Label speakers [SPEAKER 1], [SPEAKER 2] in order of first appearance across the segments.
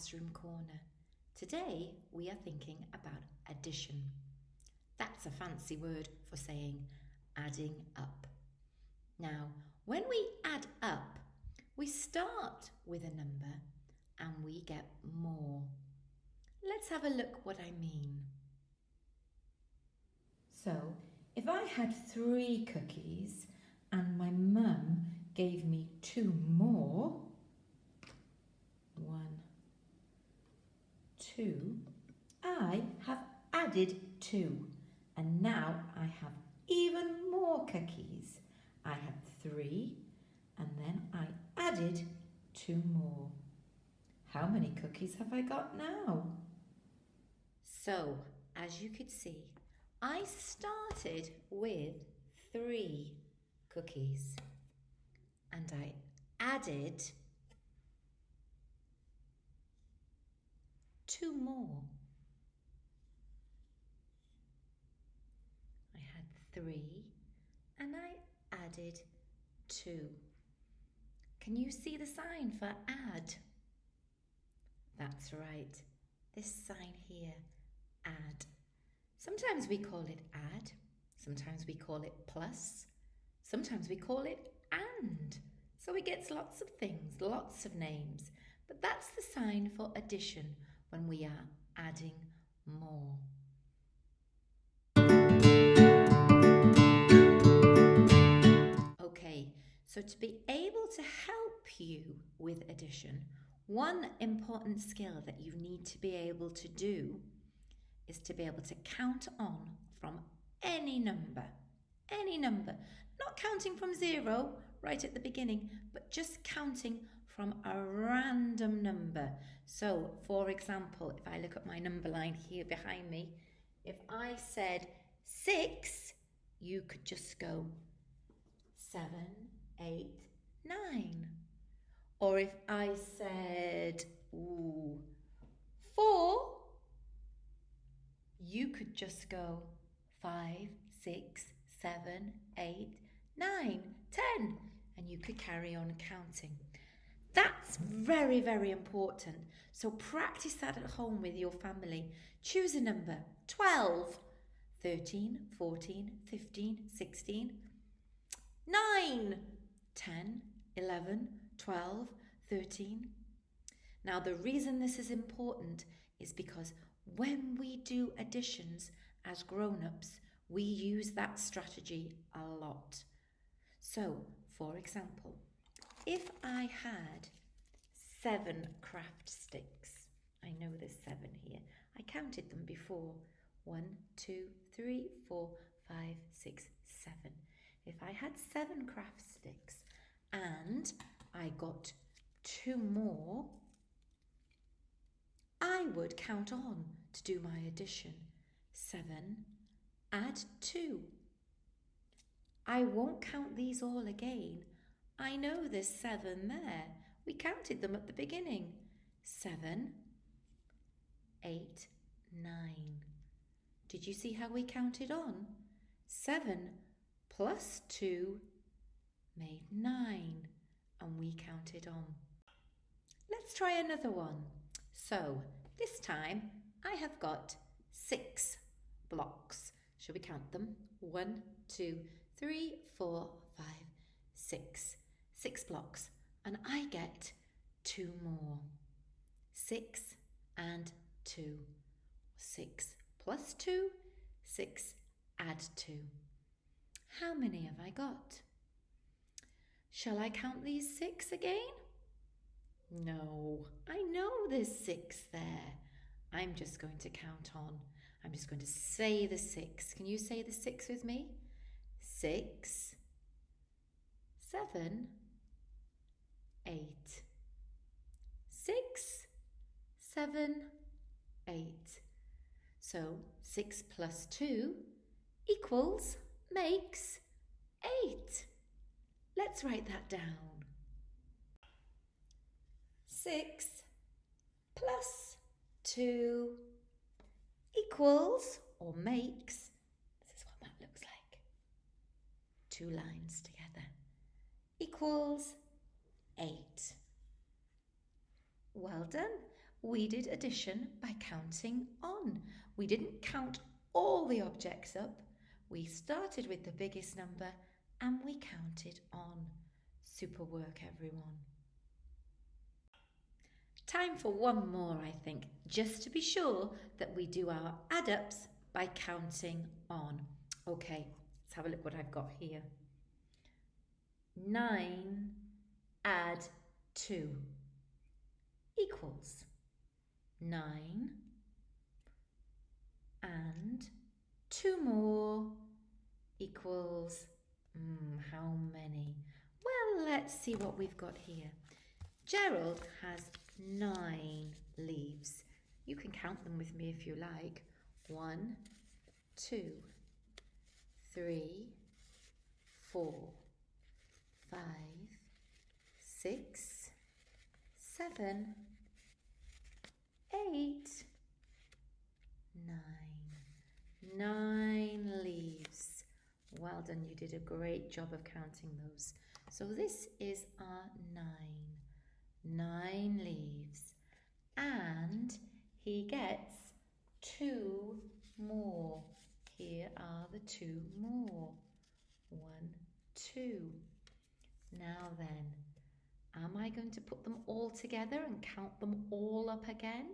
[SPEAKER 1] classroom corner. Today we are thinking about addition. That's a fancy word for saying adding up. Now, when we add up, we start with a number and we get more. Let's have a look what I mean. So, if I had 3 cookies and my mum gave me 2 more, 1, 2, I have added 2 and now I have even more cookies. I had 3 and then I added 2 more. How many cookies have I got now? So, as you could see, I started with 3 cookies and I added 2 more. I had 3 and I added 2. Can you see the sign for add? That's right, this sign here, add. Sometimes we call it add, sometimes we call it plus, sometimes we call it and. So it gets lots of things, lots of names, but that's the sign for addition when we are adding more. Okay, so to be able to help you with addition, one important skill that you need to be able to do is to be able to count on from any number, not counting from 0 right at the beginning, but just counting from a random number. So, for example, if I look at my number line here behind me, if I said 6, you could just go 7, 8, 9. Or if I said 4, you could just go 5, 6, 7, 8, 9, 10, and you could carry on counting. That's very, very important. So practice that at home with your family. Choose a number, 12, 13, 14, 15, 16, 9, 10, 11, 12, 13. Now the reason this is important is because when we do additions as grown-ups, we use that strategy a lot. So, for example, if I had 7 craft sticks, I know there's 7 here, I counted them before, 1, 2, 3, 4, 5, 6, 7. If I had 7 craft sticks and I got 2 more, I would count on to do my addition. 7, add 2. I won't count these all again. I know there's 7 there. We counted them at the beginning. 7, 8, 9. Did you see how we counted on? 7 plus 2 made 9, and we counted on. Let's try another one. So this time I have got 6 blocks. Shall we count them? 1, 2, 3, 4, 5, 6. 6 blocks, and I get 2 more. 6 and 2. 6 plus 2, 6, add 2. How many have I got? Shall I count these 6 again? No, I know there's 6 there. I'm just going to count on. I'm just going to say the 6. Can you say the 6 with me? 6, 7, 8. 6, 7, 8. So 6 plus 2 equals, makes 8. Let's write that down. 6 plus 2 equals or makes, this is what that looks like, 2 lines together, equals 8. Well done. we did addition by counting on. We didn't count all the objects up. We started with the biggest number and we counted on. Super work, everyone. Time for one more, I think, just to be sure that we do our add-ups by counting on. Okay, let's have a look what I've got here. 9 add 2 equals 9 and 2 more equals, how many? Well, let's see what we've got here. Gerald has 9 leaves. You can count them with me if you like. 1, 2, 3, 4, 5, 6, 7, 8, 9. 9 leaves. Well done, you did a great job of counting those. So this is our 9. 9 leaves. And he gets 2 more. Here are the 2 more. 1, 2. Now then, am I going to put them all together and count them all up again?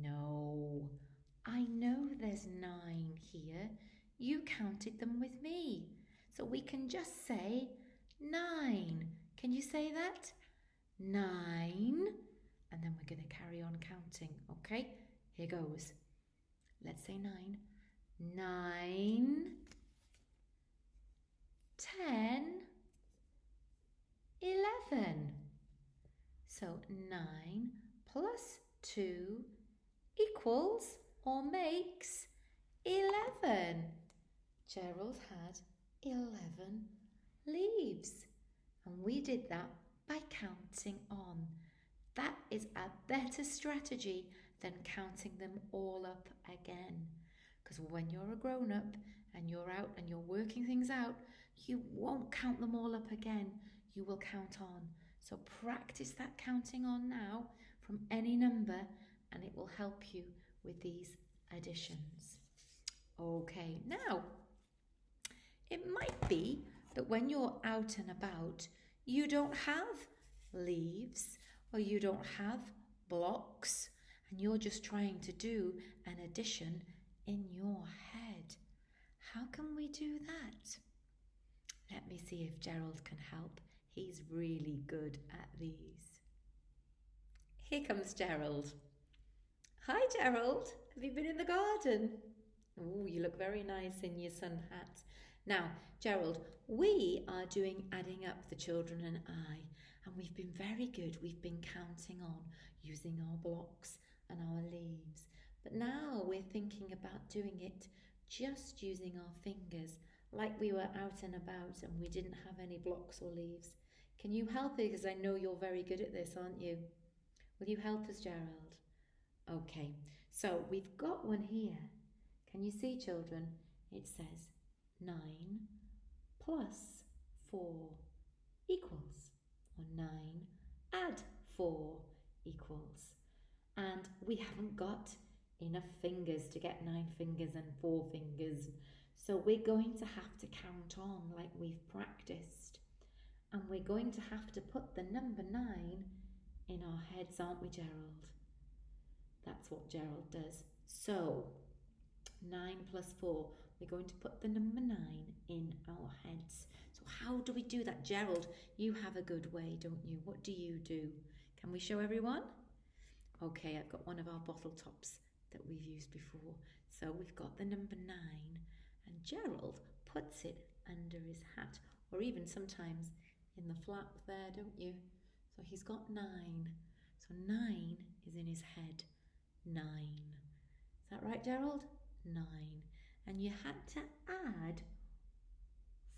[SPEAKER 1] No. I know there's 9 here. You counted them with me. So we can just say 9. Can you say that? 9. And then we're going to carry on counting, okay? Here goes. Let's say 9. 9, 10, 11. So 9 plus 2 equals or makes 11. Gerald had 11 leaves. And we did that by counting on. That is a better strategy than counting them all up again. Because when you're a grown-up and you're out and you're working things out, you won't count them all up again. You will count on. So practice that counting on now from any number and it will help you with these additions. Okay, now it might be that when you're out and about, you don't have leaves or you don't have blocks and you're just trying to do an addition in your head. How can we do that? Let me see if Gerald can help. He's really good at these. Here comes Gerald. Hi, Gerald. Have you been in the garden? Oh, you look very nice in your sun hat. Now, Gerald, we are doing adding up, the children and I, and we've been very good. We've been counting on using our blocks and our leaves. But now we're thinking about doing it just using our fingers, like we were out and about and we didn't have any blocks or leaves. Can you help me? Because I know you're very good at this, aren't you? Will you help us, Gerald? Okay, so we've got one here. Can you see, children? It says 9 plus 4 equals, or 9 add 4 equals. And we haven't got enough fingers to get 9 fingers and 4 fingers. So we're going to have to count on like we've practiced. And we're going to have to put the number 9 in our heads, aren't we, Gerald? That's what Gerald does. So 9 plus 4, we're going to put the number 9 in our heads. So how do we do that? Gerald, you have a good way, don't you? What do you do? Can we show everyone? Okay, I've got one of our bottle tops that we've used before. So we've got the number 9 and Gerald puts it under his hat, or even sometimes in the flap there, don't you? So he's got 9. So 9 is in his head. 9. Is that right, Gerald? 9. And you had to add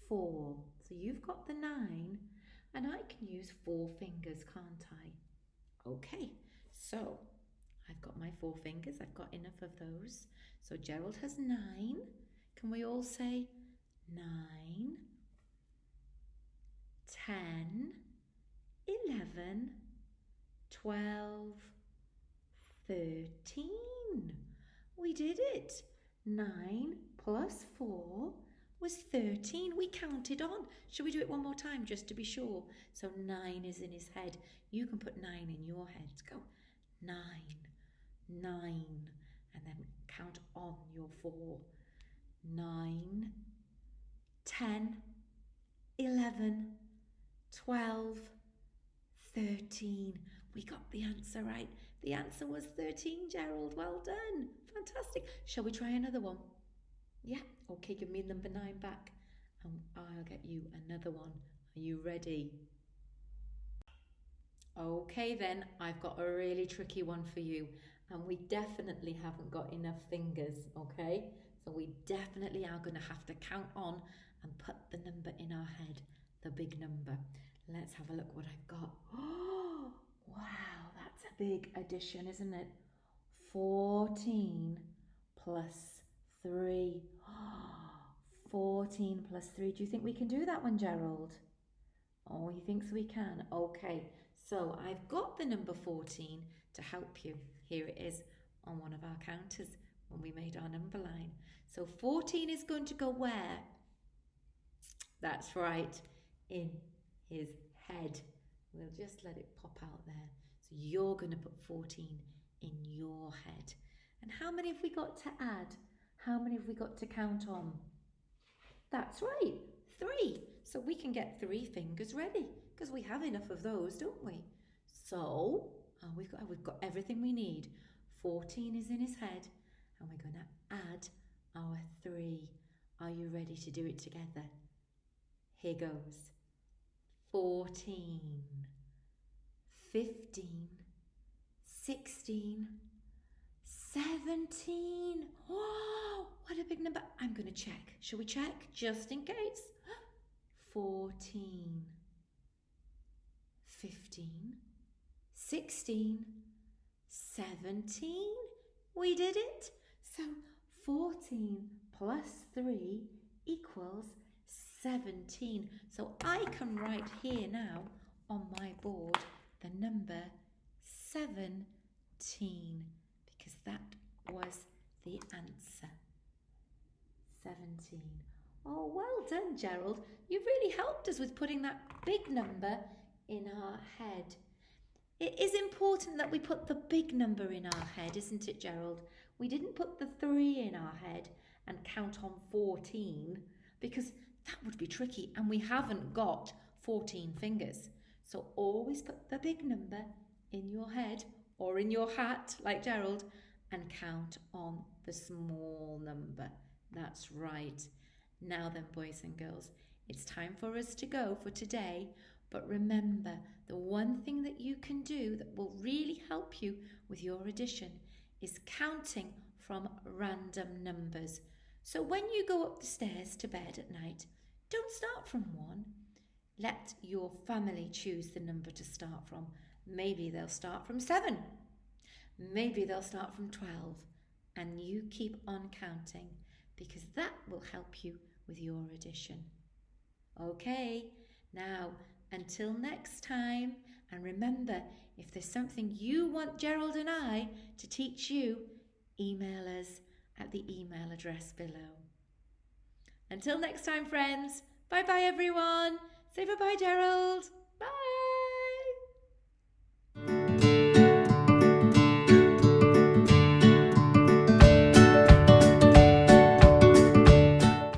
[SPEAKER 1] 4. So you've got the 9 and I can use 4 fingers, can't I? Okay, so I've got my 4 fingers. I've got enough of those. So Gerald has 9. Can we all say 9, 10, 11, 12, 13. We did it. 9 plus 4 was 13. We counted on. Shall we do it one more time just to be sure? So 9 is in his head. You can put 9 in your head. Let's go. 9, 9. And then count on your 4. 9, 10, 11, 12, 13. We got the answer right. The answer was 13, Gerald. Well done. Fantastic. Shall we try another one? Yeah. Okay, give me number 9 back and I'll get you another one. Are you ready? Okay then, I've got a really tricky one for you, and we definitely haven't got enough fingers, okay? So we definitely are going to have to count on and put the number in our head, the big number. Let's have a look what I've got. Oh, wow, that's a big addition, isn't it? 14 plus 3. 14 plus 3. Do you think we can do that one, Gerald? Oh, he thinks we can. Okay, so I've got the number 14 to help you. Here it is on one of our counters when we made our number line. So 14 is going to go where? That's right, in his head. We'll just let it pop out there. So you're going to put 14 in your head. And how many have we got to add? How many have we got to count on? That's right, 3. So we can get 3 fingers ready because we have enough of those, don't we? So we've got everything we need. 14 is in his head and we're going to add our 3. Are you ready to do it together? Here goes. 14, 15, 16, 17. Whoa, what a big number. I'm going to check. Shall we check just in case? 14, 15, 16, 17. We did it. So 14 plus 3 equals 17. So I can write here now on my board the number 17 because that was the answer. 17. Oh, well done, Gerald. You've really helped us with putting that big number in our head. It is important that we put the big number in our head, isn't it, Gerald? We didn't put the 3 in our head and count on 14 because that would be tricky and we haven't got 14 fingers. So always put the big number in your head or in your hat, like Gerald, and count on the small number. That's right. Now then, boys and girls, it's time for us to go for today. But remember, the one thing that you can do that will really help you with your addition is counting from random numbers. So when you go up the stairs to bed at night, don't start from 1. Let your family choose the number to start from. Maybe they'll start from 7. Maybe they'll start from 12. And you keep on counting because that will help you with your addition. Okay, now until next time, and remember, if there's something you want Gerald and I to teach you, email us at the email address below. Until next time, friends, bye-bye everyone. Say bye-bye, Gerald.